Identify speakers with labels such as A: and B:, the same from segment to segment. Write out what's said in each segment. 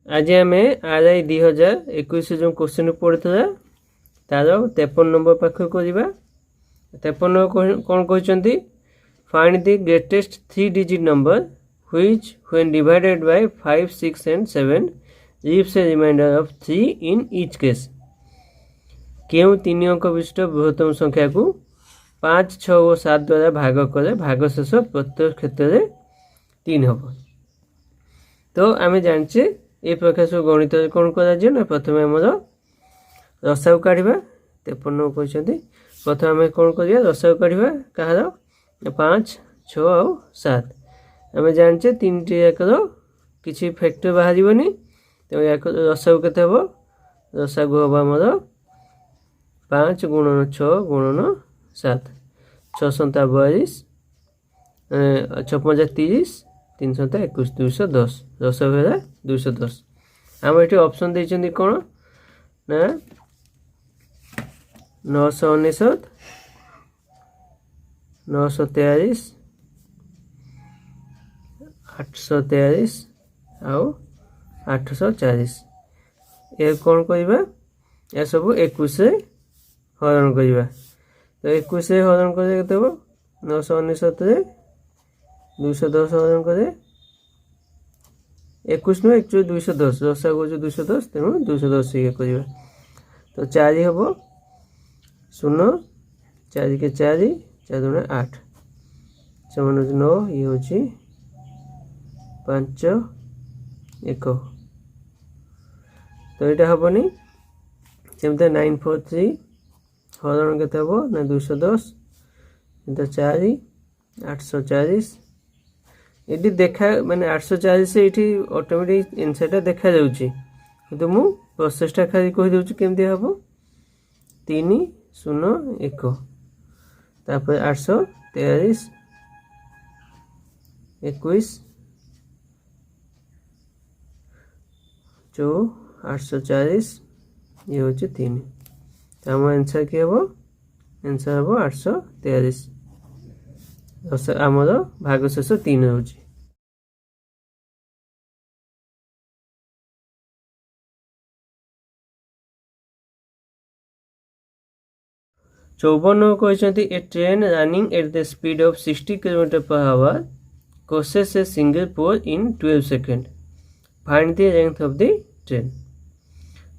A: आज आम RI 2021 जो क्वेश्चन पढ़ा तार 53 नंबर पाख करवा 53 कौन कहते find the greatest 3 digit number which when divided by 5, 6 and 7 gives a remainder of 3 in each case। क्यों 3 अंक विशिष्ट बृहत्तम संख्या को 5, 6 और 7 द्वारा भाग करे भागशेष प्रत्येक क्षेत्र में 3 हम। तो आम जाने ये प्रकार सब गणित कौन कर प्रथम आम रसाऊ काढ़ा 53 कहते प्रथम आम कौन कर रसाऊ काढ़ा कହାର 5, 6 और 7 आम जाने 3टी याकर किसी फैक्टर बाहर तो या रसाऊ के रसागु हम आमर 5 गुणन 6 गुणन 7 6 सता 42 6 30 3 सता 21 210 रसागु है 210। आम ये ऑप्शन देते कौन ना 999 943 843 आउ 840 ये कौन करवा यह सब 21 हरण करवा तो 21 हरण कर 999 210 हरण करे 21 नु एक्चुअली 210 रसागु 210 तेणु 210 ये करवा तो 4 हम 0 4 के 4 4 दूने 8 समान 9 ये हूँ 5 1 तो यहाँ हेनी जमी 943 हरण के ना 210 4 840 ये देखा माने 840 से ये ऑटोमेटिक आंसर देखा जाऊँगी कि मु प्रोसेसटा खाली कहीदे केमती हम 3 0 1 तापर 843 21 जो 840 ये हूँ 3 तो आम आंसर कि हम आंसर हम 843 आमर भागशेष 3 रोचे। 54 कहते a train running at the speed of 60 km/h crosses a single pole in 12 seconds। Find the length of the train.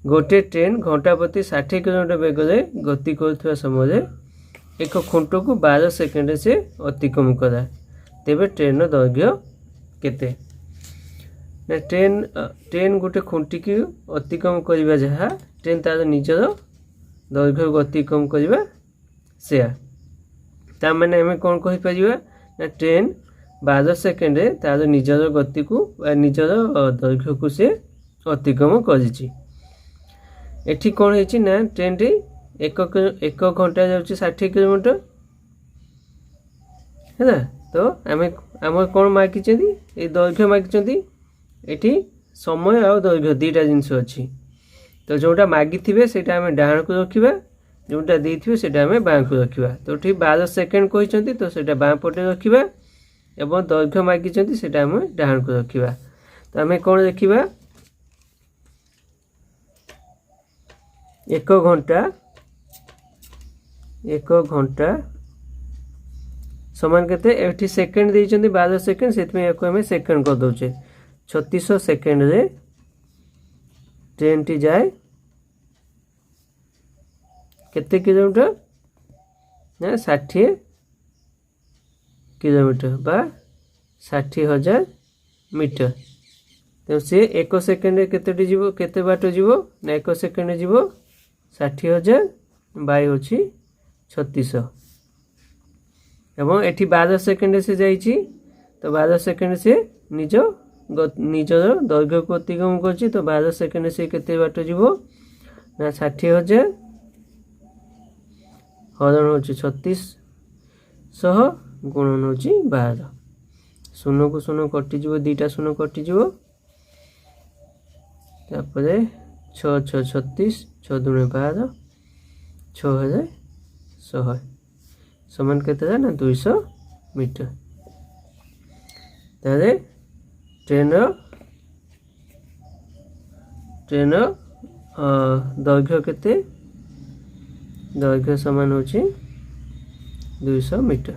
A: गोटे ट्रेन घंटा प्रति 60 km बेगरे गति कर समय एक खुंट को 12 सेकेंड से अतिक्रम करा तेरे ट्रेन दैर्घ्य केते ना ट्रेन गोटे खुंटी की अतिक्रम करवा जहाँ ट्रेन तार निजर दैर्घ्य को अतिक्रम करवा से मैंने आम कौन कहीपर ना ट्रेन 12 सेकेंड तार निजर गति को निजर दैर्घ्य को से अतिक्रम करी कौन है ना ट्रेन टी एक घंटा जाऊँ 60 किलोमीटर है तो आम कौन मागिंट ये दैर्घ्य मागिंट ये समय आ दैर्घ्य दुईटा जिनस अच्छी तो जोटा मागिथे से डाण को रखा जोटा देते से बाँ को रखा तो ठीक 12 सेकेंड कहते तो से बाँ पटे रखा एवं दैर्घ्य मागिंट से डाण को रखा तो आम कौन देखा 1 घंटा समान के सेकेंड देते 12 सेकेंड से आम सेकेंड कर दौचे 3600 सेकेंड रे ट्रेन टी जाए केते किलोमीटर ना 60 किलोमीटर बा 60,000 मीटर तो सी 1 सेकेंड केते बाट जीव ना 1 सेकेंड जीव 60,000 बाई हूँ 3600 एवं एटी 12 सेकेंड से जाइए तो 12 सेकेंड से निजर दैर्घ्य को अतिक्रम कर तो 12 सेकेंड से केते बाट जीव ना 60,000 हरण हूँ 3600 गुणन हूँ 12 शून्य को शून्य कटिज 2टा शून्य कटिज तापर 6 6 36 6 दूने 12 6100 समान के ना 200 मीटर तारे ट्रेन ट्रेन दैर्घ्य केते दैर्घ्य समान होची 200 मीटर।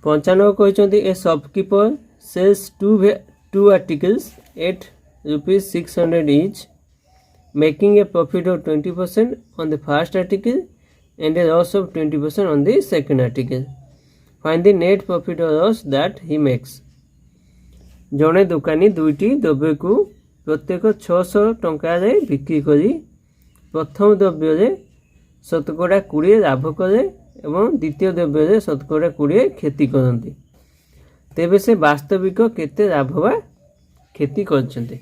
A: पंचानवे कहते a shopkeeper sells two articles at ₹600 each, making a profit of 20% on the first article and a loss of 20% on the second article. Find the net profit or loss that he makes. जड़े दुकानी दुईटी द्रव्य को प्रत्येक 600 टंकार बिक्री करी प्रथम द्रव्य शतकड़ा 20 लाभ कले एवं द्वितीय द्रव्य शतकड़ा 20 क्षति करती तेबे से वास्तविक केते लाभ वा क्षति करछन्ते।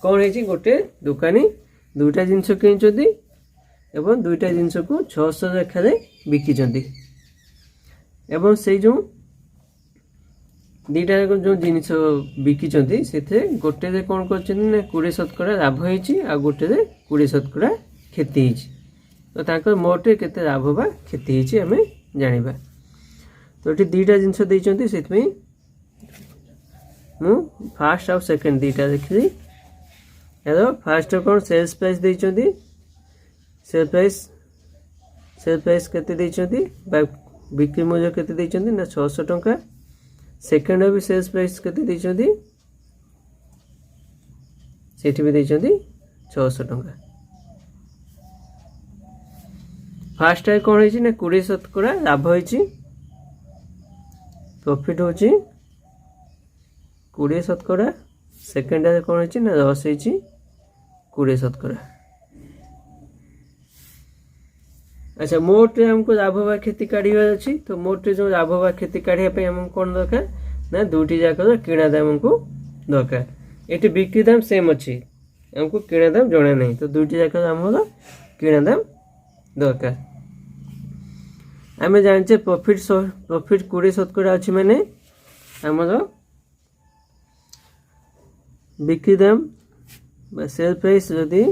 A: कौन है गोटे दुकानी दुईटा जिनस किनी एवं दुईटा जिनस को 600 लेखारे बिकिचंती एवं से जो दुईटा जो जिनस बिकिचंती से गोटे कौन कर 20 शतकड़ा लाभ होइछि आ गोटे 20 शतकड़ा क्षति होइछि। तो तांकर मोटे केते लाभ बा क्षति होइछि हमें जानिबा। तो ये दुईटा जिनस देइचंती सेतमे मु फर्स्ट और सेकंड दुईटा देखली। हेलो फर्स्ट कौन सेल्स प्राइस देइचंती सेल प्राइस केते देइचंती बा बिक्री मूल्य केते देइचंती ना 600 टंका। सेकंड भी सेल्स प्राइस केते देइचंती सेठी भी देइचंती 600 टंका। फर्स्ट टाइम कौन होइछि ना 20 शतकड़ा लाभ होइछि प्रॉफिट होछि 20 शतकड़ा। सेकंड टाइम कौन होइछि ना लॉस होइछि 20 शतकड़ा। अच्छा मोटे हमको लाभ वा क्षति काढ़िबार अछि। तो मोटे जो लाभ वा क्षति काढ़िया पे हमको कौन दरकार ना दुटी जाकर किणा दाम हमको दरकार। एटी बिक्री दाम सेम अछि हमको किणा दाम जणा नहीं। तो दुटी जाकर हमको किणा दाम दरकार। आमे जानचे प्रॉफिट 20 शतकड़ा अछि माने हमर बिक्री दाम बा सेल प्राइस जदि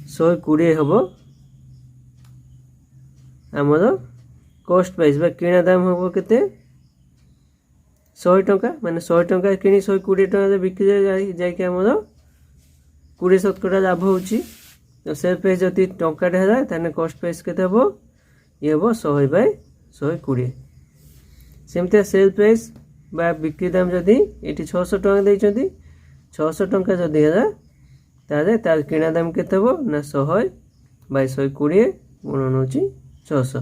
A: 120 हबो हमर कॉस्ट प्राइस बा किणा दाम हबो केते 100 टंका माने 100 टंका किनी 120 टंका बिक्री जाय कि हमर 20 शतकड़ा लाभ होछि। तो सेल प्राइस जदि टंका ढेला ताने कॉस्ट प्राइस केते हबो ये हबो 100/120। सेमते सेल प्राइस बा बिक्री दाम जदि एटी 600 टंका देइचंती 600 टंका जदि होला ताले तार किणा दाम केते हबो ना 100/120 गुणन होछि 600।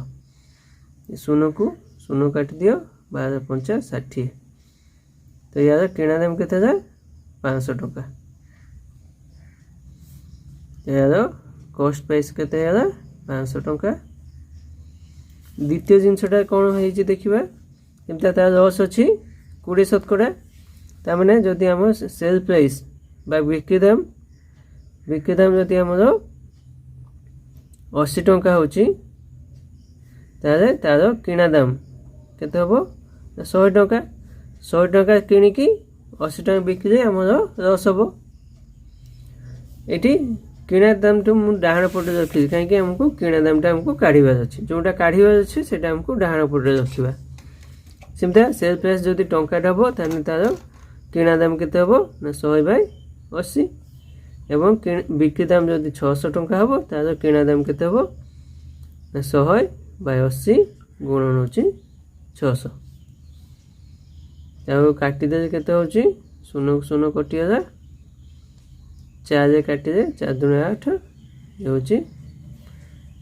A: शून्य को शून्य काटि दियो 12×5 = 60। तो यार किणा दाम केते होला 500 टंका। यार कॉस्ट प्राइस केते होला 500 टंका। द्वितीय जिनसटा कौन होइछि देखिबा एमता तार लॉस अछि 20 शतकड़ा। ता माने जदि हम सेल प्राइस बा बिक्री दाम जदि हमर 80 टंका होछि तारे तार किणा दाम केते हबो 100 टंका। 100 टंका किनी की 80 टंका बिक्री हमर लॉस हबो। एटी किणा दाम तो मु डाहाण पटे रखी कहीं हमको किणा दाम टा हमको काढ़ीबार अछि जोटा काढ़ीबार अछि सेटा हमको डाहाण पटे रखिबा। सिमता सेल प्राइस जदि टंका हबो ताने तार किणा दाम केते हबो ना 100/80 एवं बिक्री दाम जदि 600 टंका हबो तार किणा दाम केते हबो ना 100/80 गुणन होछि 600। ताऊ काटी दे केते होछि 0 कटि होला 4 रे काटी दे 4 दूने 8 ये होछि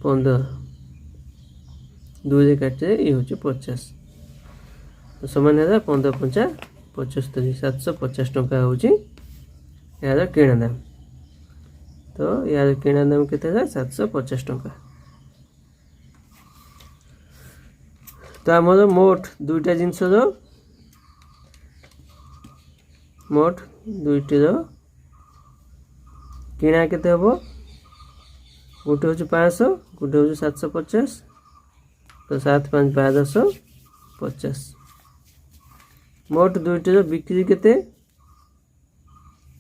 A: 15 2 रे काटी दे ये होछि 50। तो समान है 15×5 = 75 750 टंका होछि यार किणा दाम। तो यार किणा दाम केते है 750 टंका। तो हमर मोट दुईटा जिनस मोट दुईटी किणा केते हबो गोटे होछि 500 गोटे होछि 750। तो 7×5 = 1250। मोट दुईटी बिक्री केते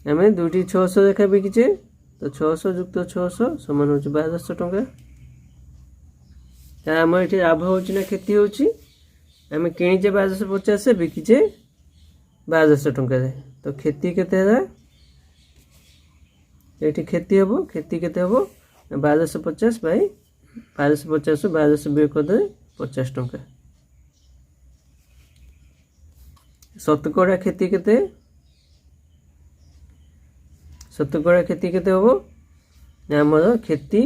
A: हमें दुईटी 600 लेखा बिकिचे। तो 600 युक्त 600 समान हो 1200 टंका। आम ये लाभ हो क्षति हो आम किणीचे 1250 बिकीचे 1200 टंका। तो क्षति केते ये क्षति हम क्षति केते हम 1250 बाई 1250 1200 बे करदे 50 टंका। शतकड़ा क्षति केते शतकड़ा क्षति केते हम आमर क्षति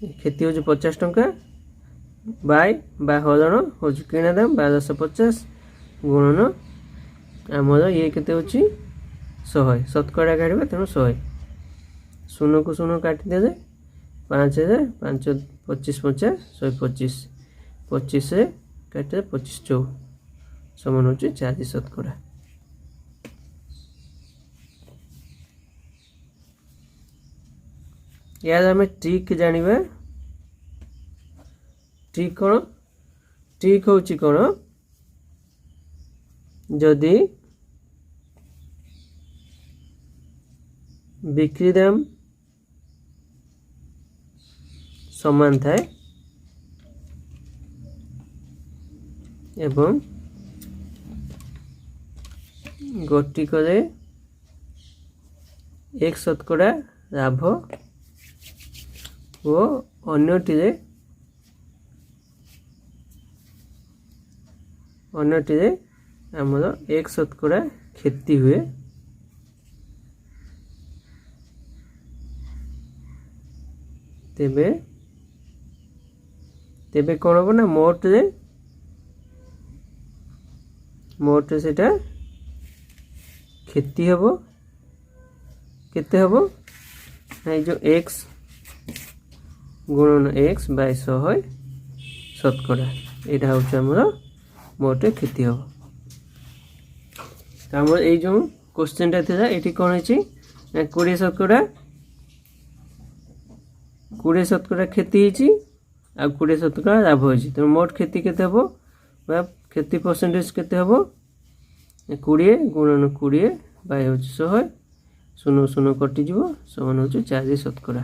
A: क्षति हो 50 टंका बाय हरण हो किणा दाम 1250 गुणन आमर ये केते होची 100 शतकड़ा काढ़ा तेणु 100 शून्य को शून्य काटी दिया जाए 5000 5 25 50 125 25 से काटे 25 4 समान हो 40 शतकड़ा। यार आम ट्रिक जानिबा ट्रिक कौन ट्रिक हूँ कौन जदि बिक्री दाम समान थाए एवं गोटिक एक शतकड़ा लाभ वो अन्यटिरे आमर एक शतकड़ा क्षति हुए तेबे तेबे कौन हम ना मोटे सेटा क्षति हम केते हम जो एक्स गुणन एक्स बाय 100 शतकड़ा यहाँ हूँ आमर मोटे क्षति हम। आमर ये जो क्वेश्चन टा था ये कौन है 20 शतकड़ा 20 शतकड़ा क्षति होती आ 20 शतकड़ा लाभ होती तेणु मोट क्षति केते हम क्षति परसेंटेज केते हम 20 गुणन 20 बाय 100 शून्य शून्य कटिज समान हो 40 शतकड़ा।